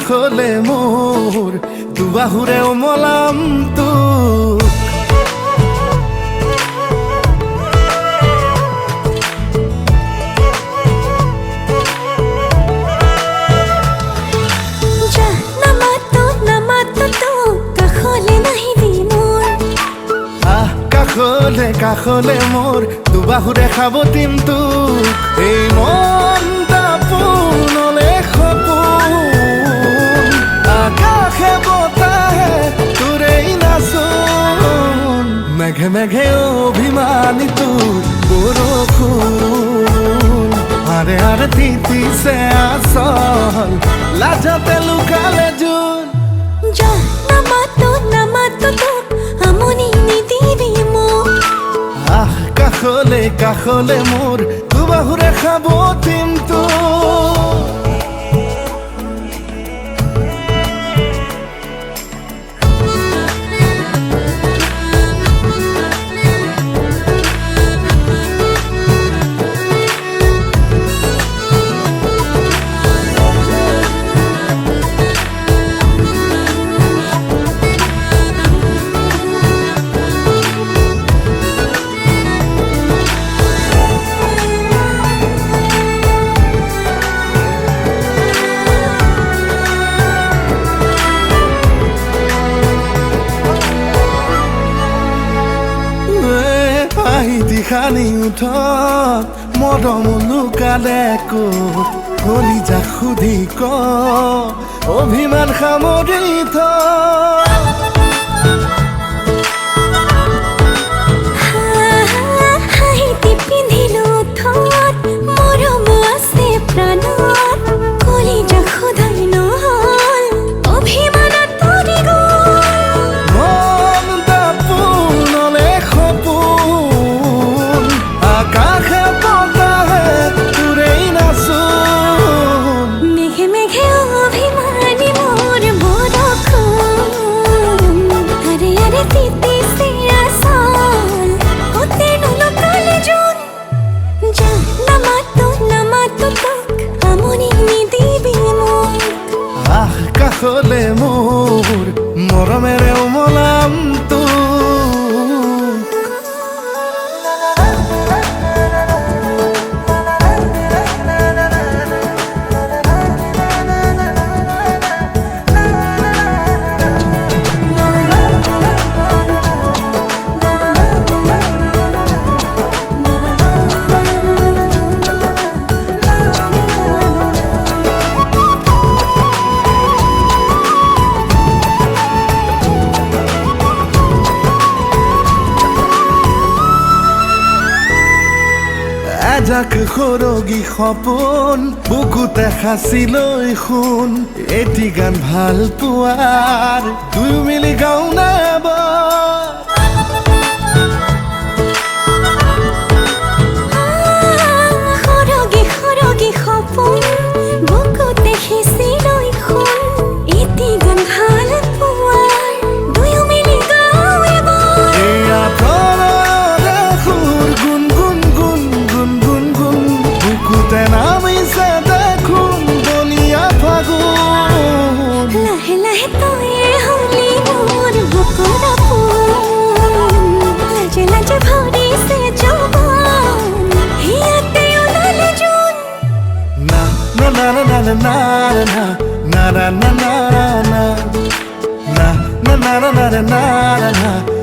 কাষলে মোৰ দুবাহুৰে ওমলাম তোক কাষলে কাষলে মোৰ দুবাহুৰে খাবতিম তোক এই মনটা পোনলে সপোন আকাশে বতাহে তোৰেই নাচোন মেঘে মেঘে অভিমানী তোৰ বৰষুণ আৰে আৰে তিতিছে আচল লাজতে লুকালে জোন নামাতো তোক আমনি নিদিবি মোক কাষলে কাষলে মোৰ দুবাহুৰে খাবতিম তোক খানি উঠত মৰম লুকালে ক'ত কলিজা সুধি ক অভিমান সামৰি থ পিন্ধিলো থত মৰম আছে প্ৰাণত কলিজা সোধাই নহল অভিমানত পৰি কাষলে মোৰ মৰমেৰে ওমলাম তোক এজাক সৰগী সপোন বুকুতে সাঁচি লৈ শুন এটি গান ভাল পোৱাৰ দুয়ো মিলি গাওঁ না সৰগী সপোন বুকুতে সাঁচি লৈ শুন এটি গান ভাল পোৱাৰ দুয়ো মিলি গাওঁ এয়া প্ৰণয়ৰে সুৰ গুণ গুণ গুণ গুণ গুণ গুণ বুকুতে নামিছে দেখোন বলিয়া ফাগুন লাহে লাহে তয়ে হলি মোৰ বুকুৰ আপোন লাজে লাজে ভৰিছে যৌৱন হিয়াতে ওলালে জোন না না না না না না না না না না না না না না না না না